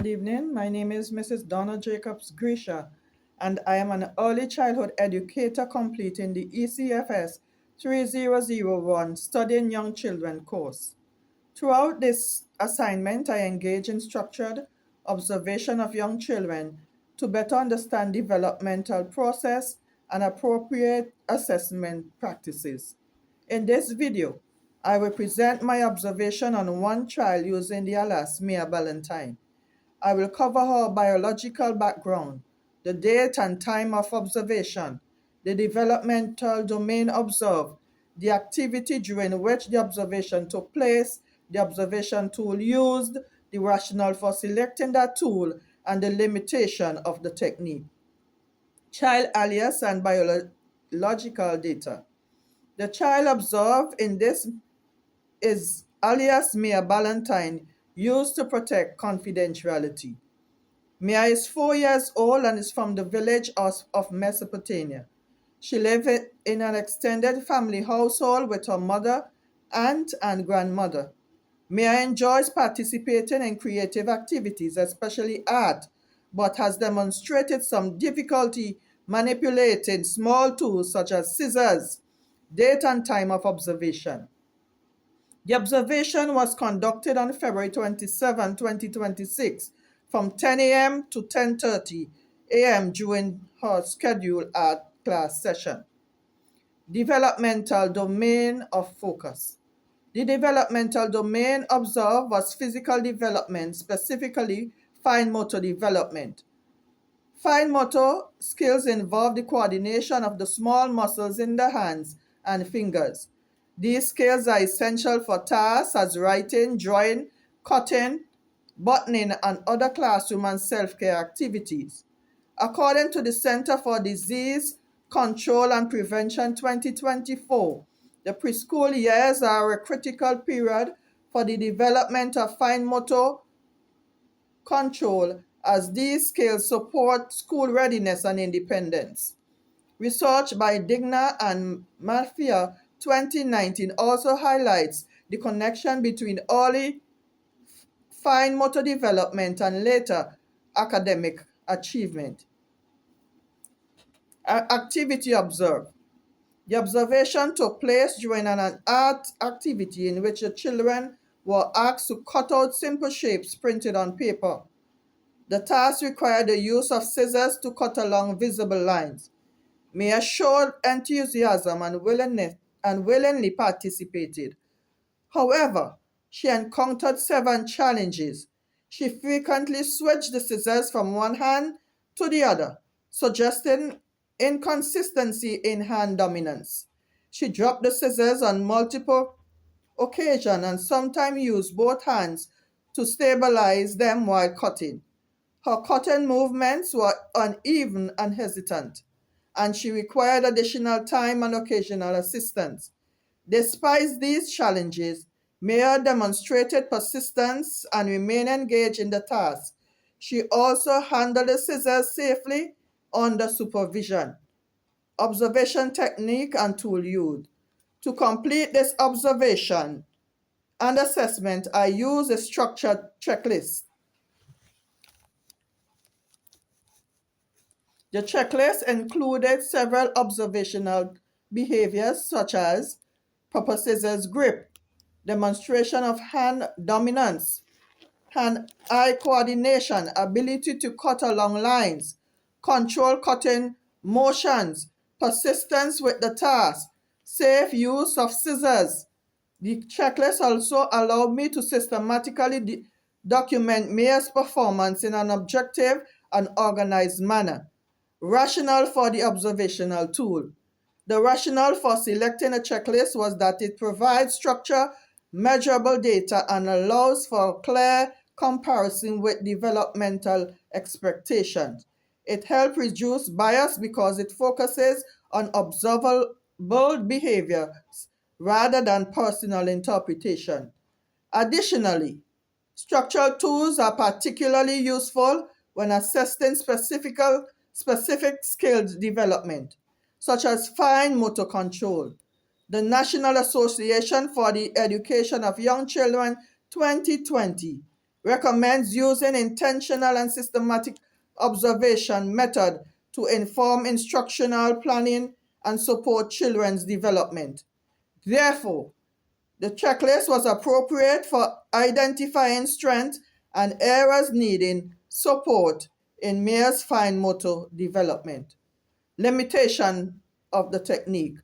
evening. My name is Mrs. Donna Jacobs-Grecia, and I am an early childhood educator completing the ECFS 3001 Studying Young Children course. Throughout this assignment, I engage in structured observation of young children to better understand developmental process and appropriate assessment practices. In this video, I will present my observation on one child using the alias Mia Ballantyne. I will cover her biological background, the date and time of observation, the developmental domain observed, the activity during which the observation took place, the observation tool used, the rationale for selecting that tool, and the limitation of the technique. Child alias and biological data. The child observed in this is alias Mia Ballantyne, used to protect confidentiality. Mia is 4 years old and is from the village of Mesopotamia. She lives in an extended family household with her mother, aunt, and grandmother. Mia enjoys participating in creative activities, especially art, but has demonstrated some difficulty manipulating small tools such as scissors, date and time of observation. The observation was conducted on February 27, 2026, from 10 a.m. to 10:30 a.m. during her scheduled art class session. Developmental domain of focus. The developmental domain observed was physical development, specifically fine motor development. Fine motor skills involve the coordination of the small muscles in the hands and fingers. These skills are essential for tasks as writing, drawing, cutting, buttoning, and other classroom and self-care activities. According to the Center for Disease Control and Prevention 2024, the preschool years are a critical period for the development of fine motor control as these skills support school readiness and independence. Research by Digna and Mafia 2019 also highlights the connection between early fine motor development and later academic achievement. Activity observed. The observation took place during an art activity in which the children were asked to cut out simple shapes printed on paper. The task required the use of scissors to cut along visible lines. Mia showed enthusiasm and willingly participated. However, she encountered several challenges. She frequently switched the scissors from one hand to the other, suggesting inconsistency in hand dominance. She dropped the scissors on multiple occasions and sometimes used both hands to stabilize them while cutting. Her cutting movements were uneven and hesitant, and she required additional time and occasional assistance. Despite these challenges, Maya demonstrated persistence and remained engaged in the task. She also handled the scissors safely under supervision. Observation technique and tool used. To complete this observation and assessment, I use a structured checklist. The checklist included several observational behaviors such as proper scissors grip, demonstration of hand dominance, hand-eye coordination, ability to cut along lines, control cutting motions, persistence with the task, safe use of scissors. The checklist also allowed me to systematically document Mia's performance in an objective and organized manner. Rationale for the observational tool. The rationale for selecting a checklist was that it provides structure, measurable data, and allows for clear comparison with developmental expectations. It helps reduce bias because it focuses on observable behaviors rather than personal interpretation. Additionally, structural tools are particularly useful when assessing specific skills development, such as fine motor control. The National Association for the Education of Young Children 2020 recommends using intentional and systematic observation method to inform instructional planning and support children's development. Therefore, the checklist was appropriate for identifying strengths and areas needing support in Mears fine motor development. Limitation of the technique.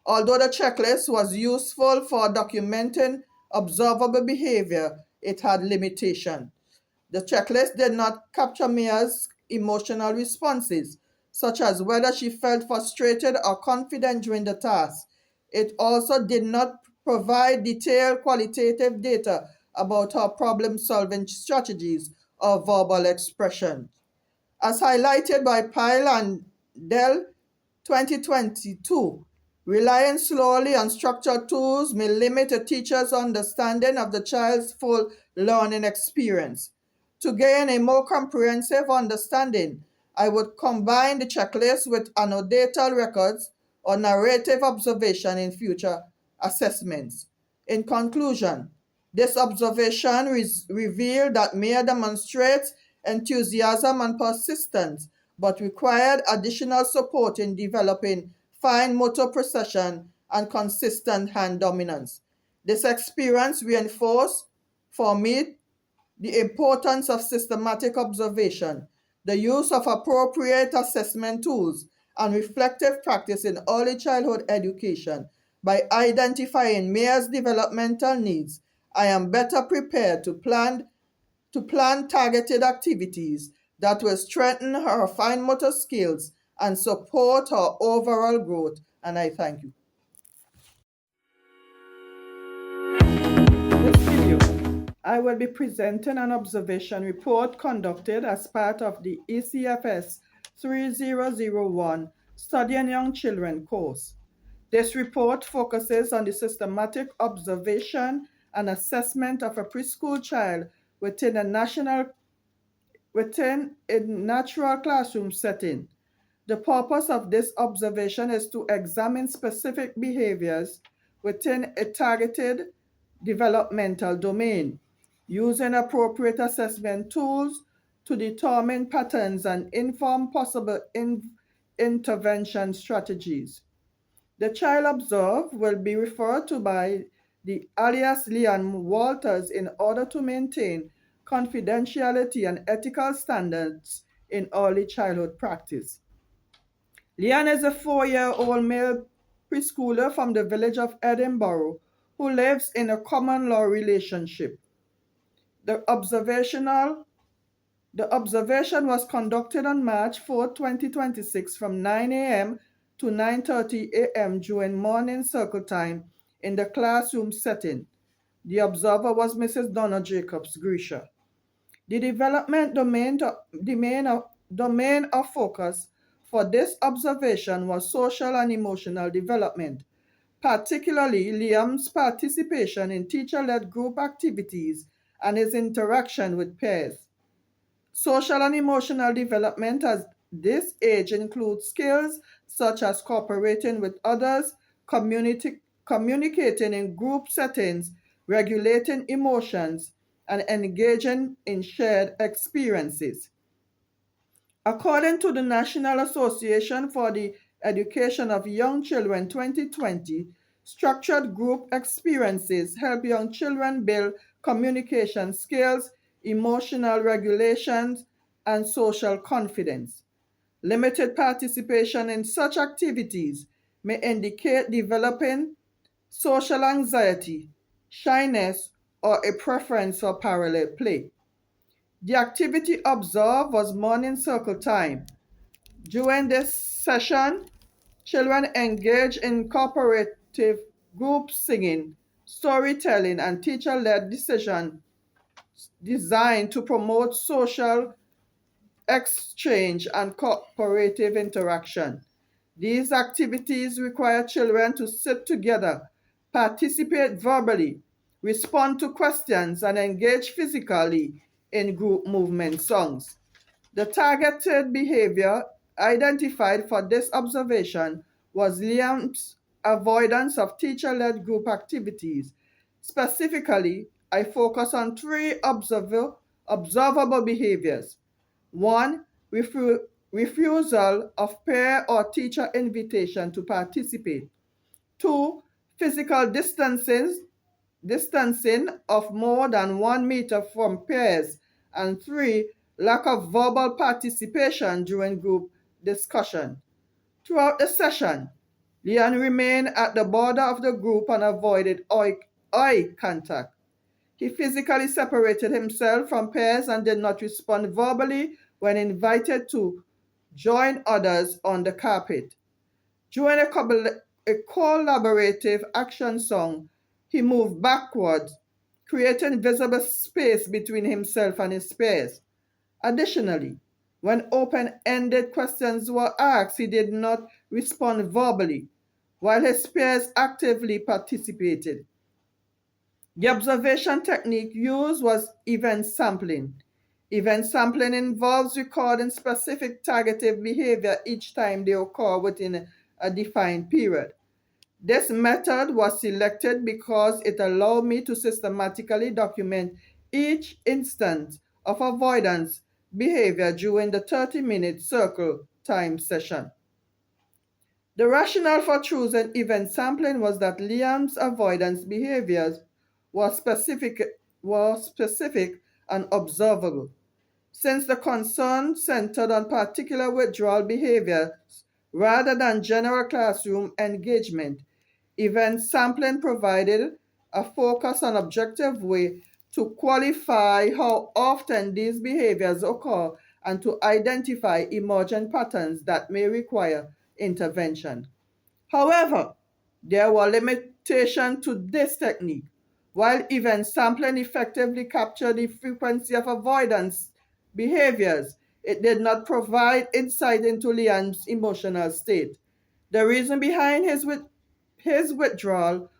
Although the checklist was useful for documenting observable behavior, it had limitations. The checklist did not capture Mia's emotional responses, such as whether she felt frustrated or confident during the task. It also did not provide detailed qualitative data about her problem solving strategies or verbal expression. As highlighted by Pyle and Dell 2022, relying solely on structured tools may limit a teacher's understanding of the child's full learning experience. To gain a more comprehensive understanding, I would combine the checklist with anecdotal records or narrative observation in future assessments. In conclusion, this observation revealed that Mia demonstrates enthusiasm and persistence, but required additional support in developing fine motor precision and consistent hand dominance. This experience reinforced for me the importance of systematic observation, the use of appropriate assessment tools, and reflective practice in early childhood education. By identifying Mia's developmental needs, I am better prepared to plan targeted activities that will strengthen her fine motor skills and support her overall growth. And I thank you. This video, I will be presenting an observation report conducted as part of the ECFS 3001 Studying Young Children course. This report focuses on the systematic observation and assessment of a preschool child within a natural classroom setting. The purpose of this observation is to examine specific behaviors within a targeted developmental domain, using appropriate assessment tools to determine patterns and inform possible intervention strategies. The child observed will be referred to by the alias Leon Walters in order to maintain confidentiality and ethical standards in early childhood practice. Leon is a 4-year-old male preschooler from the village of Edinburgh who lives in a common law relationship. The observation was conducted on March 4, 2026 from 9 a.m. to 9:30 a.m. during morning circle time in the classroom setting. The observer was Mrs. Donna Jacobs-Grecia. The development domain of focus for this observation was social and emotional development, particularly Liam's participation in teacher-led group activities and his interaction with peers. Social and emotional development at this age includes skills such as cooperating with others, communicating in group settings, regulating emotions, and engaging in shared experiences. According to the National Association for the Education of Young Children 2020, structured group experiences help young children build communication skills, emotional regulations, and social confidence. Limited participation in such activities may indicate developing social anxiety, shyness, or a preference for parallel play. The activity observed was morning circle time. During this session, children engage in cooperative group singing, storytelling, and teacher-led decision designed to promote social exchange and cooperative interaction. These activities require children to sit together, participate verbally, respond to questions, and engage physically in group movement songs. The targeted behavior identified for this observation was Liam's avoidance of teacher-led group activities, specifically I focus on three observable behaviors. One, refusal of peer or teacher invitation to participate. Two, physical distancing of more than 1 meter from peers. And three, lack of verbal participation during group discussion. Throughout the session, Leon remained at the border of the group and avoided eye contact. He physically separated himself from peers and did not respond verbally when invited to join others on the carpet. During a collaborative action song, he moved backwards, creating visible space between himself and his peers. Additionally, when open-ended questions were asked, he did not respond verbally, while his peers actively participated. The observation technique used was event sampling. Event sampling involves recording specific targeted behavior each time they occur within a defined period. This method was selected because it allowed me to systematically document each instance of avoidance behavior during the 30-minute circle time session. The rationale for choosing event sampling was that Liam's avoidance behaviors were specific and observable. Since the concern centered on particular withdrawal behaviors rather than general classroom engagement, event sampling provided a focused and objective way to qualify how often these behaviors occur and to identify emergent patterns that may require intervention. However, there were limitations to this technique. While event sampling effectively captured the frequency of avoidance behaviors, it did not provide insight into Leon's emotional state. The reason behind his withdrawal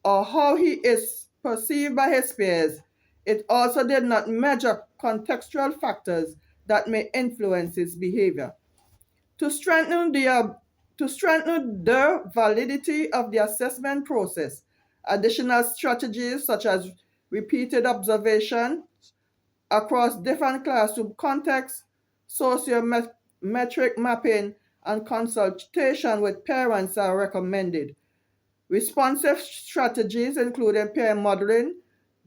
or how he is perceived by his peers, it also did not measure contextual factors that may influence his behavior. To strengthen the validity of the assessment process, additional strategies such as repeated observation across different classroom contexts, sociometric mapping, and consultation with parents are recommended. Responsive strategies, including peer modeling,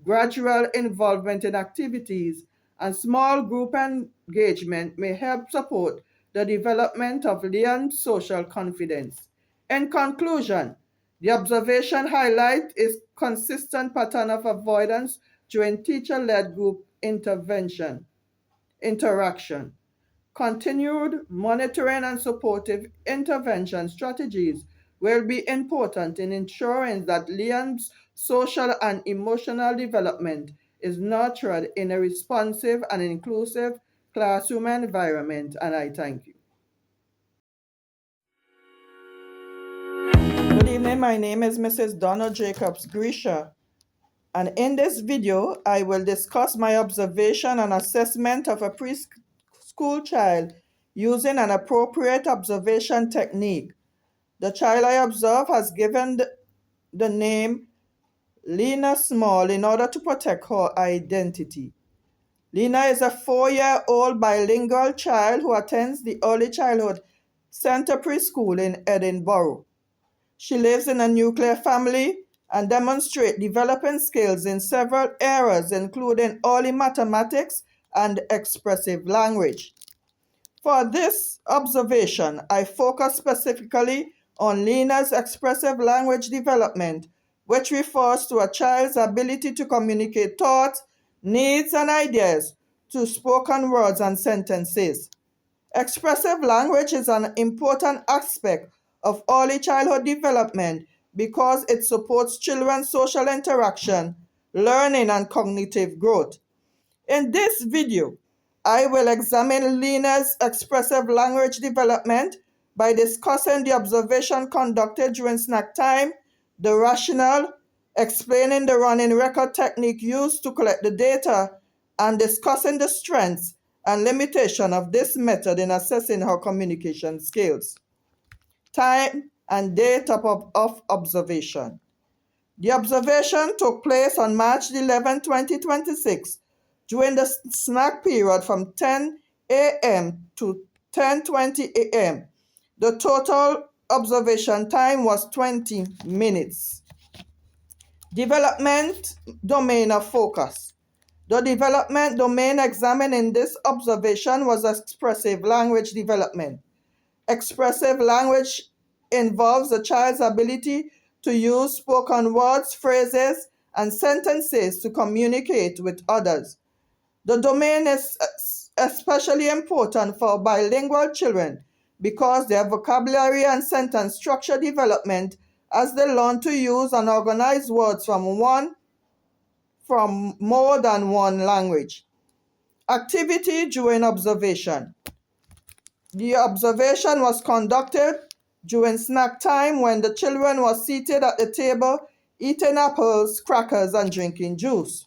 gradual involvement in activities, and small group engagement, may help support the development of Leon's social confidence. In conclusion, the observation highlights a consistent pattern of avoidance during teacher-led group interaction. Continued monitoring and supportive intervention strategies will be important in ensuring that Leon's social and emotional development is nurtured in a responsive and inclusive classroom environment. And I thank you. Good evening, my name is Mrs. Donna Jacobs-Grecia, and in this video, I will discuss my observation and assessment of a preschool child using an appropriate observation technique. The child I observe has given the name Lena Small in order to protect her identity. Lena is a 4-year-old bilingual child who attends the Early Childhood Center Preschool in Edinburgh. She lives in a nuclear family and demonstrates developing skills in several areas, including early mathematics and expressive language. For this observation, I focus specifically on Lena's expressive language development, which refers to a child's ability to communicate thoughts, needs, and ideas through spoken words and sentences. Expressive language is an important aspect of early childhood development because it supports children's social interaction, learning, and cognitive growth. In this video, I will examine Lena's expressive language development by discussing the observation conducted during snack time, the rationale, explaining the running record technique used to collect the data, and discussing the strengths and limitation of this method in assessing her communication skills. Time and date of observation. The observation took place on March 11, 2026, during the snack period from 10 a.m. to 10:20 a.m. The total observation time was 20 minutes. Development domain of focus. The development domain examined in this observation was expressive language development. Expressive language involves the child's ability to use spoken words, phrases, and sentences to communicate with others. The domain is especially important for bilingual children because their vocabulary and sentence structure development as they learn to use and organize words from more than one language. Activity during observation. The observation was conducted during snack time when the children were seated at the table eating apples, crackers, and drinking juice.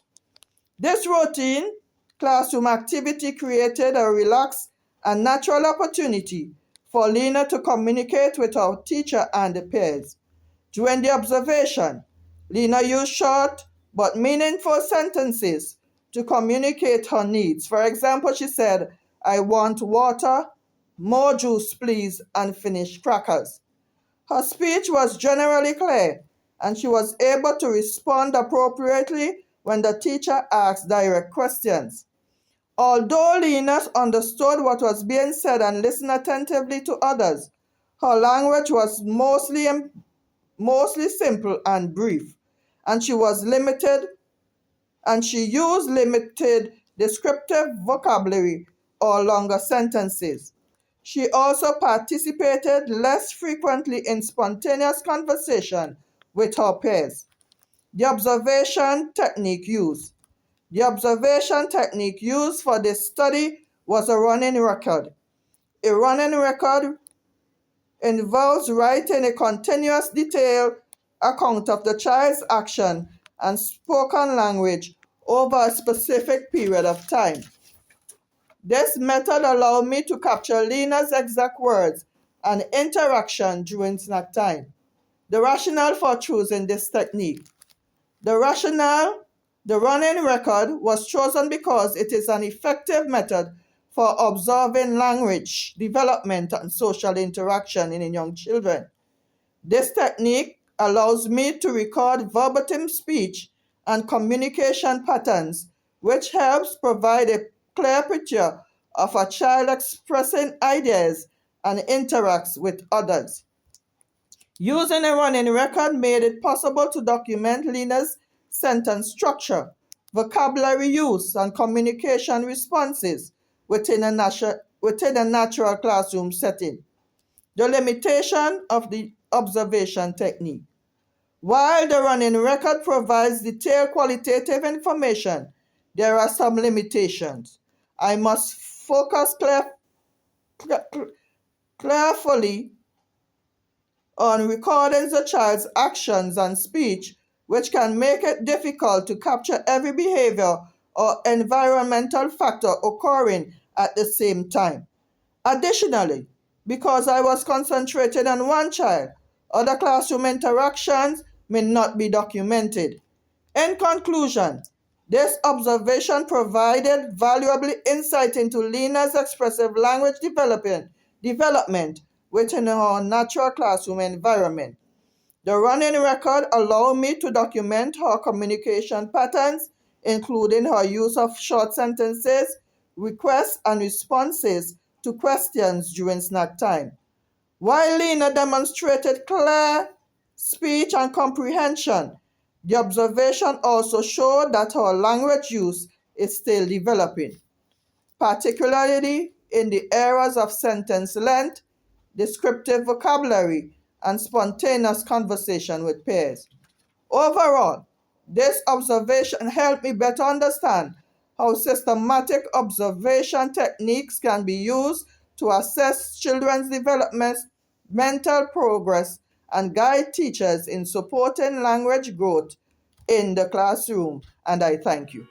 This routine classroom activity created a relaxed and natural opportunity for Lena to communicate with her teacher and the peers. During the observation, Lena used short but meaningful sentences to communicate her needs. For example, she said, "I want water, more juice please, and finished crackers." Her speech was generally clear, and she was able to respond appropriately when the teacher asked direct questions. Although Lena understood what was being said and listened attentively to others, her language was mostly simple and brief, and she used limited descriptive vocabulary or longer sentences. She also participated less frequently in spontaneous conversation with her peers. The observation technique used. The observation technique used for this study was a running record. A running record involves writing a continuous detailed account of the child's action and spoken language over a specific period of time. This method allowed me to capture Lena's exact words and interaction during snack time. The rationale for choosing this technique. The running record was chosen because it is an effective method for observing language development and social interaction in young children. This technique allows me to record verbatim speech and communication patterns, which helps provide a clear picture of a child expressing ideas and interacts with others. Using a running record made it possible to document Lena's sentence structure, vocabulary use, and communication responses within a natural classroom setting. The limitation of the observation technique. While the running record provides detailed qualitative information, there are some limitations. I must focus carefully on recording the child's actions and speech, which can make it difficult to capture every behavior or environmental factor occurring at the same time. Additionally, because I was concentrated on one child, other classroom interactions may not be documented. In conclusion, this observation provided valuable insight into Lena's expressive language development within her natural classroom environment. The running record allowed me to document her communication patterns, including her use of short sentences, requests, and responses to questions during snack time. While Lena demonstrated clear speech and comprehension, the observation also showed that her language use is still developing, particularly in the areas of sentence length, descriptive vocabulary, and spontaneous conversation with peers. Overall, this observation helped me better understand how systematic observation techniques can be used to assess children's developmental progress and guide teachers in supporting language growth in the classroom. And I thank you.